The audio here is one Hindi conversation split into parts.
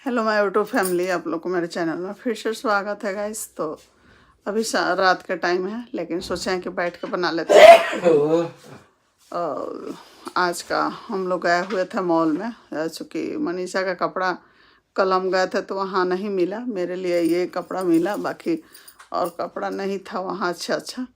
हेलो माय यूट्यूब फैमिली, आप लोग को मेरे चैनल में फिर से स्वागत है गाइस। तो अभी रात का टाइम है, लेकिन सोचे हैं कि बैठ के बना लेते हैं। और आज का हम लोग गए हुए थे मॉल में, चूँकि मनीषा का कपड़ा कल हम गए थे तो वहाँ नहीं मिला। मेरे लिए ये कपड़ा मिला, बाकी और कपड़ा नहीं था वहाँ अच्छा।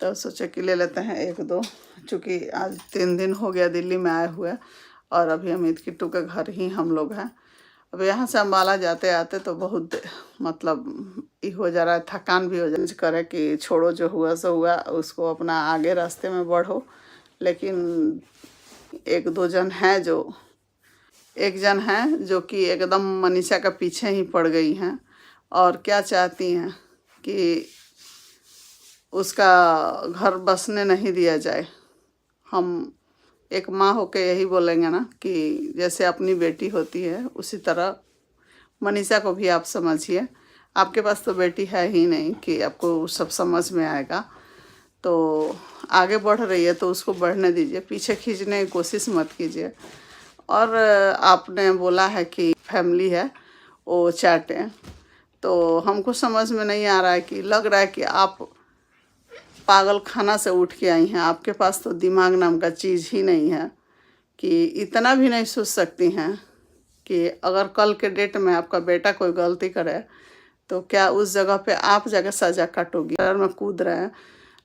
तो सोचे कि ले लेते हैं एक दो, चूँकि आज 3 दिन हो गया दिल्ली में आए हुए, और अभी अमित किट्टू के घर ही हम लोग हैं। अब यहाँ से अम्बाला जाते आते तो बहुत मतलब ये हो जा रहा है, थकान भी हो जा रहा है। करे कि छोड़ो, जो हुआ सो हुआ, उसको अपना आगे रास्ते में बढ़ो। लेकिन एक जन है जो कि एकदम मनीषा का पीछे ही पड़ गई हैं, और क्या चाहती हैं कि उसका घर बसने नहीं दिया जाए। हम एक माँ होके यही बोलेंगे ना कि जैसे अपनी बेटी होती है, उसी तरह मनीषा को भी आप समझिए। आपके पास तो बेटी है ही नहीं कि आपको सब समझ में आएगा। तो आगे बढ़ रही है तो उसको बढ़ने दीजिए, पीछे खींचने की कोशिश मत कीजिए। और आपने बोला है कि फैमिली है वो चाटें, तो हमको समझ में नहीं आ रहा है कि लग रहा है कि आप पागल खाना से उठ के आई हैं। आपके पास तो दिमाग नाम का चीज़ ही नहीं है कि इतना भी नहीं सोच सकती हैं कि अगर कल के डेट में आपका बेटा कोई गलती करे तो क्या उस जगह पे आप जाकर सज़ा काटोगी। डर में कूद रहे हैं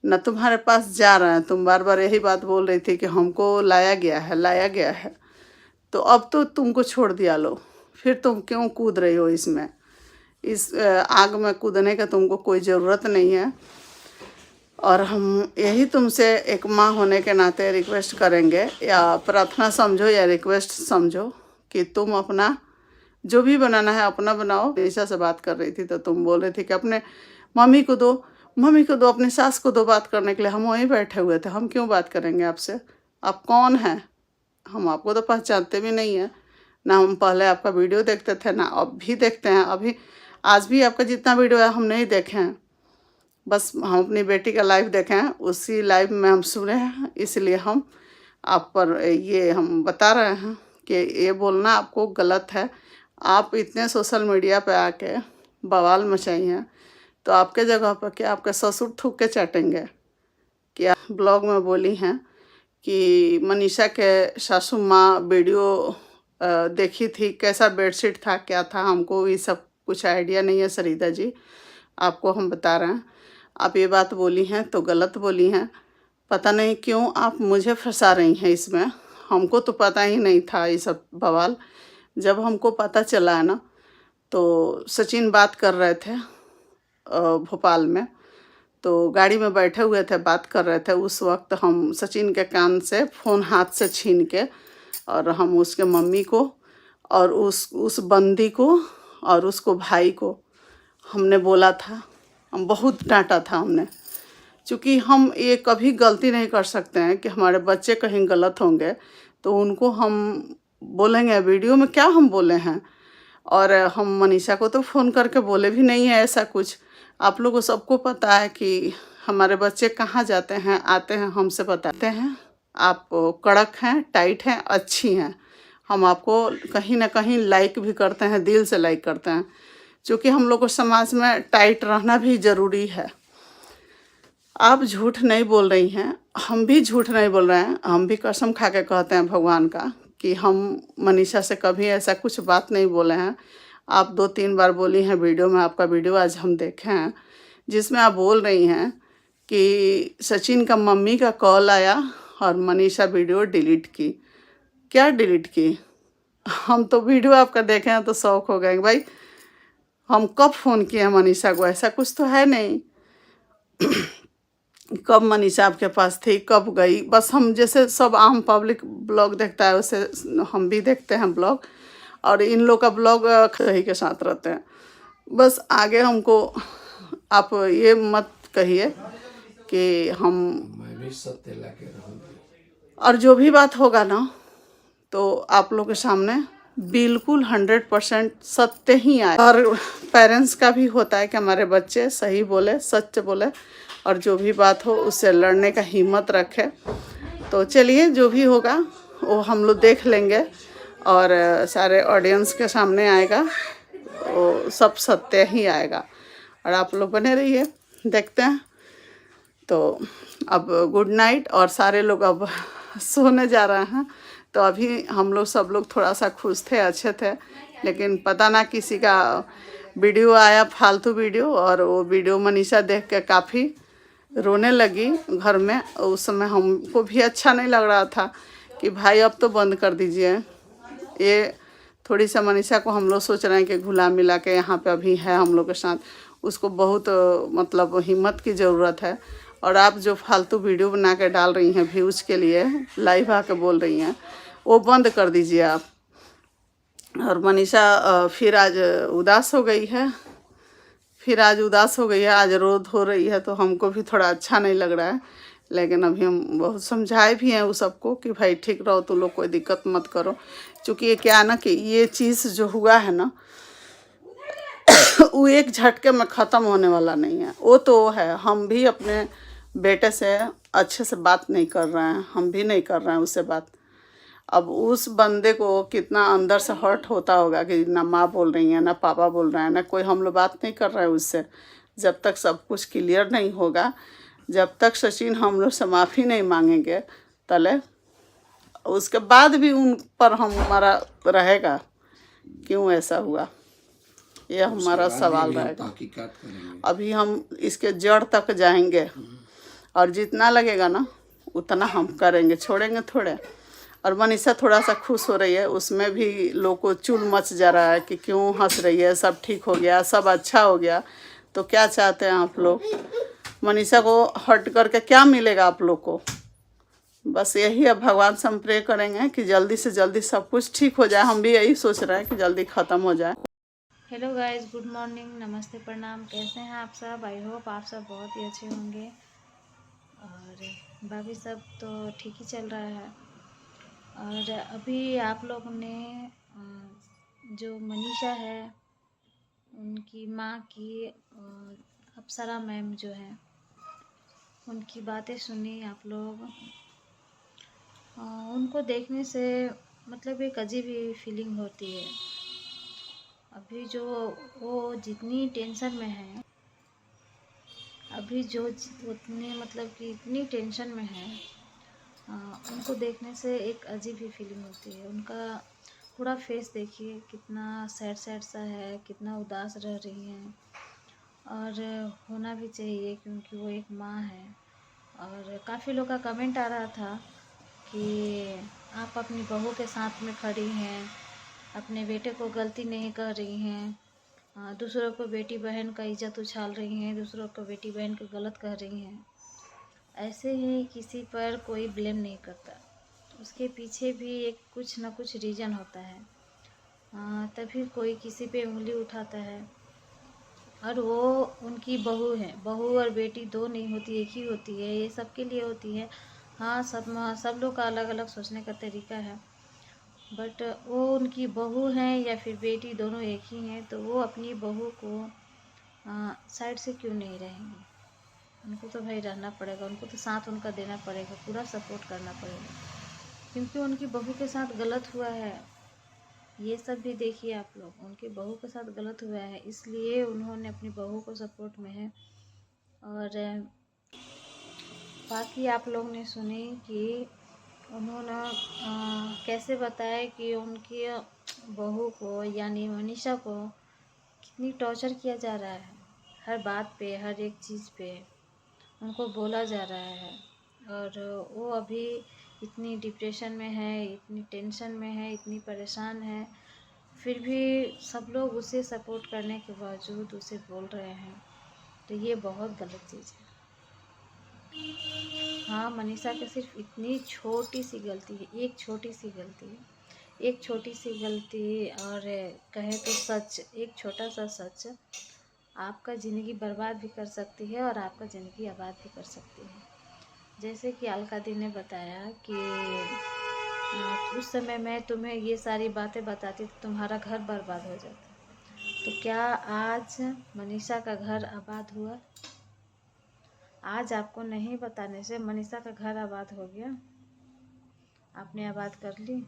न, तुम्हारे पास जा रहे हैं। तुम बार बार यही बात बोल रही थी कि हमको लाया गया है। तो अब तो तुमको छोड़ दिया लो, फिर तुम क्यों कूद रही हो इसमें? इस आग में कूदने का तुमको कोई ज़रूरत नहीं है। और हम यही तुमसे एक माँ होने के नाते रिक्वेस्ट करेंगे, या प्रार्थना समझो या रिक्वेस्ट समझो, कि तुम अपना जो भी बनाना है अपना बनाओ। निशा से बात कर रही थी तो तुम बोल रही थी कि अपने मम्मी को दो, अपनी सास को दो बात करने के लिए। हम वहीं बैठे हुए थे, हम क्यों बात करेंगे आपसे? आप कौन हैं? हम आपको तो पहचानते भी नहीं हैं ना। हम पहले आपका वीडियो देखते थे ना अब भी देखते हैं। अभी आज भी आपका जितना वीडियो है हम नहीं देखे हैं, बस हम अपनी बेटी का लाइव देखे हैं, उसी लाइव में हम सुने हैं। इसलिए हम आप पर ये हम बता रहे हैं कि ये बोलना आपको गलत है। आप इतने सोशल मीडिया पे आके बवाल मचाई हैं, तो आपके जगह पर क्या आपके ससुर थूक के चाटेंगे? क्या ब्लॉग में बोली हैं कि मनीषा के सासू माँ वीडियो देखी थी, कैसा बेडशीट था, क्या था, हमको ये सब कुछ आइडिया नहीं है। सरिता जी, आपको हम बता रहे हैं, आप ये बात बोली हैं तो गलत बोली हैं। पता नहीं क्यों आप मुझे फंसा रही हैं इसमें। हमको तो पता ही नहीं था ये सब बवाल। जब हमको पता चला है ना, तो सचिन बात कर रहे थे भोपाल में, तो गाड़ी में बैठे हुए थे, बात कर रहे थे। उस वक्त हम सचिन के कान से फ़ोन हाथ से छीन के, और हम उसके मम्मी को और उस बंदी को और उसको भाई को हमने बोला था, हम बहुत डांटा था हमने। चूँकि हम ये कभी गलती नहीं कर सकते हैं कि हमारे बच्चे कहीं गलत होंगे तो उनको हम बोलेंगे। वीडियो में क्या हम बोले हैं? और हम मनीषा को तो फ़ोन करके बोले भी नहीं है ऐसा कुछ। आप लोगों को सबको पता है कि हमारे बच्चे कहाँ जाते हैं आते हैं, हमसे बताते हैं। आप कड़क हैं, टाइट हैं, अच्छी हैं। हम आपको कहीं ना कहीं लाइक भी करते हैं, दिल से लाइक करते हैं, क्योंकि हम लोग को समाज में टाइट रहना भी ज़रूरी है। आप झूठ नहीं बोल रही हैं, हम भी झूठ नहीं बोल रहे हैं। हम भी कसम खा के कहते हैं भगवान का कि हम मनीषा से कभी ऐसा कुछ बात नहीं बोले हैं। आप 2-3 बार बोली हैं वीडियो में, आपका वीडियो आज हम देखे हैं, जिसमें आप बोल रही हैं कि सचिन का मम्मी का कॉल आया और मनीषा वीडियो डिलीट की। क्या डिलीट की? हम तो वीडियो आपका देखे हैं तो शौक हो गए भाई। हम कब फ़ोन किए मनीषा को? ऐसा कुछ तो है नहीं। कब मनीषा आपके पास थी, कब गई? बस हम जैसे सब आम पब्लिक ब्लॉग देखता है वैसे हम भी देखते हैं ब्लॉग, और इन लोग का ब्लॉग सही के साथ रहते हैं। बस आगे हमको आप ये मत कहिए कि हम, मैं भी सत्य लाके रहूंगी। और जो भी बात होगा ना तो आप लोग के सामने बिल्कुल 100% सत्य ही आए। और पेरेंट्स का भी होता है कि हमारे बच्चे सही बोले, सच बोले, और जो भी बात हो उससे लड़ने का हिम्मत रखे। तो चलिए, जो भी होगा वो हम लोग देख लेंगे। और सारे ऑडियंस के सामने आएगा, वो सब सत्य ही आएगा। और आप लोग बने रहिए, देखते हैं। तो अब गुड नाइट, और सारे लोग अब सोने जा रहे हैं। तो अभी हम लोग सब लोग थोड़ा सा खुश थे, अच्छे थे, लेकिन पता ना किसी का वीडियो आया, फालतू वीडियो, और वो वीडियो मनीषा देख के काफ़ी रोने लगी घर में। उस समय हमको भी अच्छा नहीं लग रहा था कि भाई अब तो बंद कर दीजिए। ये थोड़ी सा मनीषा को हम लोग सोच रहे हैं कि घुला मिला के यहाँ पे अभी है हम लोग के साथ, उसको बहुत मतलब हिम्मत की ज़रूरत है। और आप जो फालतू वीडियो बना के डाल रही हैं व्यूज़ के लिए, लाइव आके बोल रही हैं, वो बंद कर दीजिए आप। और मनीषा फिर आज उदास हो गई है, आज रोध हो रही है, तो हमको भी थोड़ा अच्छा नहीं लग रहा है। लेकिन अभी हम बहुत समझाए भी हैं उस सबको कि भाई ठीक रहो, तुम लोग कोई दिक्कत मत करो। क्योंकि ये क्या है ना कि ये चीज़ जो हुआ है ना वो एक झटके में ख़त्म होने वाला नहीं है। वो तो है, हम भी अपने बेटे से अच्छे से बात नहीं कर रहे हैं, हम भी नहीं कर रहे हैं उससे बात। अब उस बंदे को कितना अंदर से हर्ट होता होगा कि ना माँ बोल रही है, ना पापा बोल रहे हैं, ना कोई, हम लोग बात नहीं कर रहे हैं उससे। जब तक सब कुछ क्लियर नहीं होगा, जब तक सचिन हम लोग से माफ़ी नहीं मांगेंगे तले, उसके बाद भी उन पर हमारा रहेगा क्यों ऐसा हुआ, ये हमारा सवाल रहेगा। तहकीकात करेंगे। अभी हम इसके जड़ तक जाएंगे, और जितना लगेगा ना उतना हम करेंगे, छोड़ेंगे थोड़े। और मनीषा थोड़ा सा खुश हो रही है, उसमें भी लोग को चुल मच जा रहा है कि क्यों हंस रही है, सब ठीक हो गया, सब अच्छा हो गया। तो क्या चाहते हैं आप लोग? मनीषा को हट करके क्या मिलेगा आप लोग को? बस यही, अब भगवान से हम प्रे करेंगे कि जल्दी से जल्दी सब कुछ ठीक हो जाए। हम भी यही सोच रहे हैं कि जल्दी ख़त्म हो जाए। हेलो गाइस, गुड मॉर्निंग, नमस्ते, प्रणाम। कैसे हैं आप सब? आई होप आप सब बहुत ही अच्छे होंगे। और बाकी सब तो ठीक ही चल रहा है। और अभी आप लोग ने जो मनीषा है उनकी माँ की, अप्सरा मैम जो है, उनकी बातें सुनी आप लोग। उनको देखने से मतलब एक अजीब ही फीलिंग होती है। अभी जो वो जितनी टेंशन में है, अभी जो उतने मतलब कि इतनी टेंशन में है, उनको देखने से एक अजीब ही फीलिंग होती है। उनका पूरा फेस देखिए, कितना सैड सैड सा है, कितना उदास रह रही हैं। और होना भी चाहिए क्योंकि वो एक माँ है। और काफ़ी लोग का कमेंट आ रहा था कि आप अपनी बहू के साथ में खड़ी हैं, अपने बेटे को गलती नहीं कर रही हैं, दूसरों को बेटी बहन का इज्जत उछाल रही हैं, दूसरों को बेटी बहन को गलत कह रही हैं। ऐसे ही किसी पर कोई ब्लेम नहीं करता, उसके पीछे भी एक कुछ ना कुछ रीज़न होता है। तभी कोई किसी पे उंगली उठाता है। और वो उनकी बहू है, बहू और बेटी दो नहीं होती, एक ही होती है, ये सबके लिए होती है। हाँ, सब लोग का अलग अलग सोचने का तरीका है, बट वो उनकी बहू हैं या फिर बेटी, दोनों एक ही हैं। तो वो अपनी बहू को साइड से क्यों नहीं रहेंगे? उनको तो भाई रहना पड़ेगा, उनको तो साथ उनका देना पड़ेगा, पूरा सपोर्ट करना पड़ेगा, क्योंकि उनकी बहू के साथ गलत हुआ है। ये सब भी देखिए आप लोग, उनकी बहू के साथ गलत हुआ है, इसलिए उन्होंने अपनी बहू को सपोर्ट में है। और बाकी आप लोग ने सुनी कि उन्होंने कैसे बताया कि उनकी बहू को यानी मनीषा को कितनी टॉर्चर किया जा रहा है, हर बात पे, हर एक चीज़ पे उनको बोला जा रहा है। और वो अभी इतनी डिप्रेशन में है, इतनी टेंशन में है, इतनी परेशान है, फिर भी सब लोग उसे सपोर्ट करने के बावजूद उसे बोल रहे हैं। तो ये बहुत गलत चीज़ है। हाँ, मनीषा की सिर्फ इतनी छोटी सी गलती है, एक छोटी सी गलती है, एक छोटी सी गलती, और कहे तो सच, एक छोटा सा सच आपका ज़िंदगी बर्बाद भी कर सकती है और आपका ज़िंदगी आबाद भी कर सकती है। जैसे कि अलका दी ने बताया कि उस समय मैं तुम्हें ये सारी बातें बताती तो तुम्हारा घर बर्बाद हो जाता। तो क्या आज मनीषा का घर आबाद हुआ? आज आपको नहीं बताने से मनीषा का घर आबाद हो गया? आपने आबाद कर ली?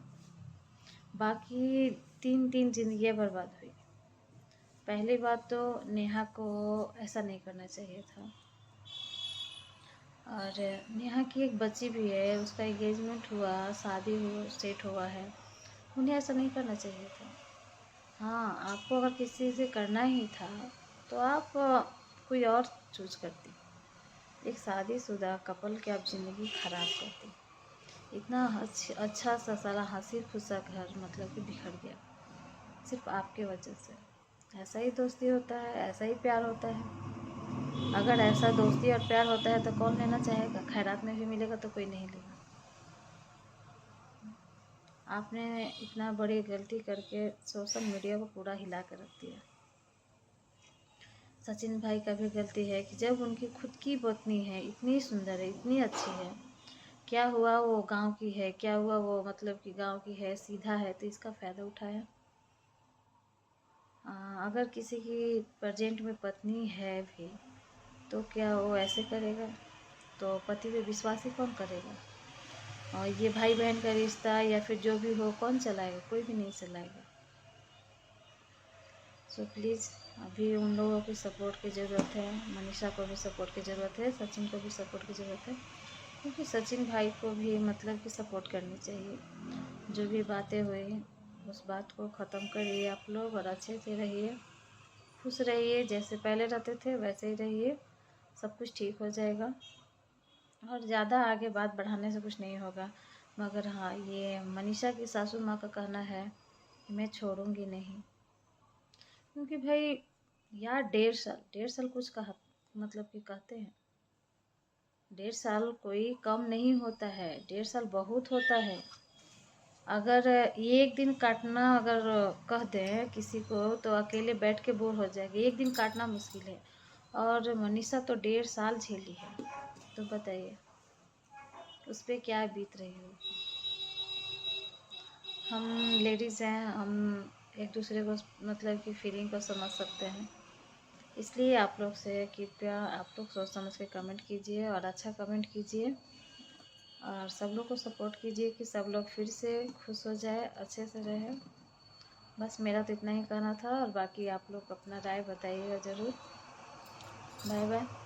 बाकी 3 ज़िंदगियाँ बर्बाद हुई। पहली बात तो नेहा को ऐसा नहीं करना चाहिए था। और नेहा की एक बच्ची भी है, उसका एंगेजमेंट हुआ, शादी हो सेट हुआ है, उन्हें ऐसा नहीं करना चाहिए था। हाँ, आपको अगर किसी से करना ही था तो आप कोई और चूज करती। एक शादीशुदा कपल की आप ज़िंदगी खराब करती। इतना अच्छा सा सारा हंसी खुशा घर मतलब कि बिखर गया सिर्फ आपके वजह से। ऐसा ही दोस्ती होता है, ऐसा ही प्यार होता है। अगर ऐसा दोस्ती और प्यार होता है तो कौन लेना चाहेगा? खैरात में भी मिलेगा तो कोई नहीं लेगा। आपने इतना बड़ी गलती करके सोशल मीडिया को पूरा हिला कर रख दिया। सचिन भाई का भी गलती है कि जब उनकी खुद की पत्नी है, इतनी सुंदर है, इतनी अच्छी है, क्या हुआ वो गांव की है, क्या हुआ वो मतलब कि गांव की है, सीधा है, तो इसका फ़ायदा उठाया। अगर किसी की प्रेजेंट में पत्नी है भी तो क्या वो ऐसे करेगा? तो पति पे विश्वास ही कौन करेगा? और ये भाई बहन का रिश्ता या फिर जो भी हो कौन चलाएगा? कोई भी नहीं चलाएगा। सो प्लीज़ अभी उन लोगों की सपोर्ट की ज़रूरत है, मनीषा को भी सपोर्ट की ज़रूरत है, सचिन को भी सपोर्ट की ज़रूरत है, क्योंकि सचिन भाई को भी मतलब कि सपोर्ट करनी चाहिए। जो भी बातें हुई उस बात को ख़त्म करिए आप लोग और अच्छे से रहिए, खुश रहिए, जैसे पहले रहते थे वैसे ही रहिए, सब कुछ ठीक हो जाएगा। और ज़्यादा आगे बात बढ़ाने से कुछ नहीं होगा। मगर हाँ, ये मनीषा की सासू माँ का कहना है मैं छोड़ूंगी नहीं, क्योंकि भाई यार 1.5 साल कुछ कहा मतलब कि कहते हैं 1.5 साल कोई कम नहीं होता है, 1.5 साल बहुत होता है। अगर एक दिन काटना अगर कह दें किसी को तो अकेले बैठ के बोर हो जाएगी, एक दिन काटना मुश्किल है। और मनीषा तो 1.5 साल झेली है, तो बताइए उस पर क्या बीत रही होगी। हम लेडीज़ हैं, हम एक दूसरे को मतलब कि फीलिंग को समझ सकते हैं। इसलिए आप लोग से कृपया आप लोग सोच समझ के कमेंट कीजिए और अच्छा कमेंट कीजिए और सब लोग को सपोर्ट कीजिए कि सब लोग फिर से खुश हो जाए, अच्छे से रहे। बस मेरा तो इतना ही कहना था और बाकी आप लोग अपना राय बताइएगा ज़रूर। Bye bye.